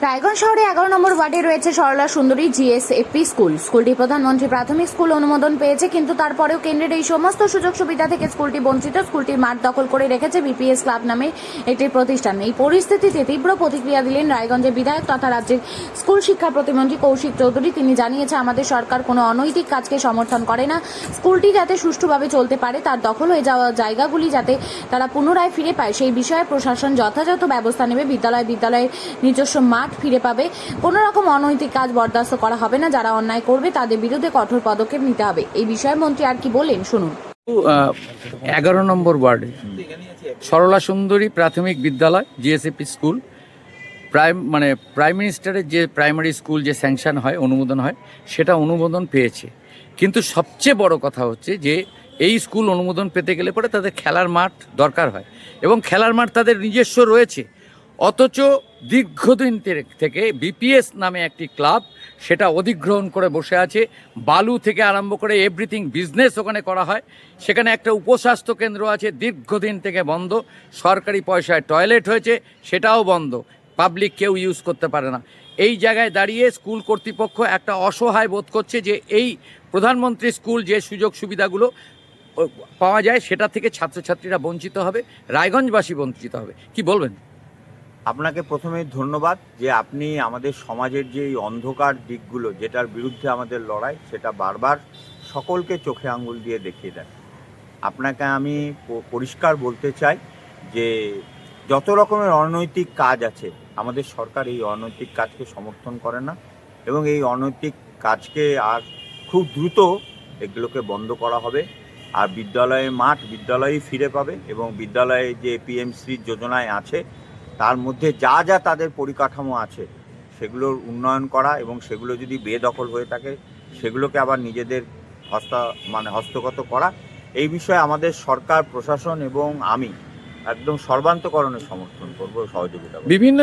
রায়গঞ্জ শহরে 11 নম্বর ওয়ার্ডে রয়েছে সরলা সুন্দরী জিএসএপি স্কুল। স্কুলটি প্রধানমন্ত্রী প্রাথমিক স্কুল অনুমোদন পেয়েছে, কিন্তু তারপরেও কেন্দ্রের এই সমস্ত সুযোগ সুবিধা থেকে স্কুলটি বঞ্চিত। স্কুলটির মাঠ দখল করে রেখেছে বিপিএস ক্লাব নামে একটি প্রতিষ্ঠান। এই পরিস্থিতিতে তীব্র প্রতিক্রিয়া দিলেন রায়গঞ্জের বিধায়ক তথা রাজ্যের স্কুল শিক্ষা প্রতিমন্ত্রী কৌশিক চৌধুরী। তিনি জানিয়েছে, আমাদের সরকার কোনো অনৈতিক কাজকে সমর্থন করে না। স্কুলটি যাতে সুষ্ঠুভাবে চলতে পারে, তার দখল হয়ে যাওয়া জায়গাগুলি যাতে তারা পুনরায় ফিরে পায়, সেই বিষয়ে প্রশাসন যথাযথ ব্যবস্থা নেবে। বিদ্যালয়ের নিজস্ব মাঠ ফিরে পাবে। কোনো রকম অনৈতিক কাজ বরদাস্ত করা হবে না। যারা অন্যায় করবে তাদের বিরুদ্ধে কঠোর পদক্ষেপ নিতে হবে। এই বিষয়ে মন্ত্রী আর কি বললেন শুনুন। 11 নম্বর ওয়ার্ডে সরলা সুন্দরী প্রাথমিক বিদ্যালয় জিএসএপি স্কুল প্রাইম মিনিস্টারের যে প্রাইমারি স্কুল যে স্যাংশন হয়, অনুমোদন হয়, সেটা অনুমোদন পেয়েছে। কিন্তু সবচেয়ে বড় কথা হচ্ছে যে এই স্কুল অনুমোদন পেতে গেলে পরে তাদের খেলার মাঠ দরকার হয়, এবং খেলার মাঠ তাদের নিজস্ব রয়েছে। অথচ দীর্ঘদিন থেকে বিপিএস নামে একটি ক্লাব সেটা অধিগ্রহণ করে বসে আছে। বালু থেকে আরম্ভ করে এভরিথিং বিজনেস ওখানে করা হয়। সেখানে একটা উপস্বাস্থ্য কেন্দ্র আছে, দীর্ঘদিন থেকে বন্ধ। সরকারি পয়সায় টয়লেট হয়েছে, সেটাও বন্ধ। পাবলিক কেউ ইউজ করতে পারে না। এই জায়গায় দাঁড়িয়ে স্কুল কর্তৃপক্ষ একটা অসহায় বোধ করছে যে এই প্রধানমন্ত্রী স্কুল যে সুযোগ সুবিধাগুলো পাওয়া যায় সেটা থেকে ছাত্রছাত্রীরা বঞ্চিত হবে, রায়গঞ্জবাসী বঞ্চিত হবে। কি বলবেন? আপনাকে প্রথমে ধন্যবাদ যে আপনি আমাদের সমাজের যে এই অন্ধকার দিকগুলো, যেটার বিরুদ্ধে আমাদের লড়াই, সেটা বারবার সকলকে চোখে আঙ্গুল দিয়ে দেখিয়ে দেন। আপনাকে আমি পরিষ্কার বলতে চাই যে যত রকমের অনৈতিক কাজ আছে, আমাদের সরকার এই অনৈতিক কাজকে সমর্থন করে না, এবং এই অনৈতিক কাজকে আর খুব দ্রুত এগুলোকে বন্ধ করা হবে। আর বিদ্যালয়ের মাঠ বিদ্যালয়েই ফিরে পাবে, এবং বিদ্যালয়ে যে পিএমসি যোজনায় আছে তার মধ্যে যা যা তাদের পরিকাঠামো আছে সেগুলোর উন্নয়ন করা, এবং সেগুলো যদি বেদখল হয়ে থাকে সেগুলোকে আবার নিজেদের হস্তগত করা। এই বিষয়ে আমাদের সরকার, প্রশাসন এবং আমি একদম সর্বান্তকরণে সমর্থন করব, সহযোগিতা করব। বিভিন্ন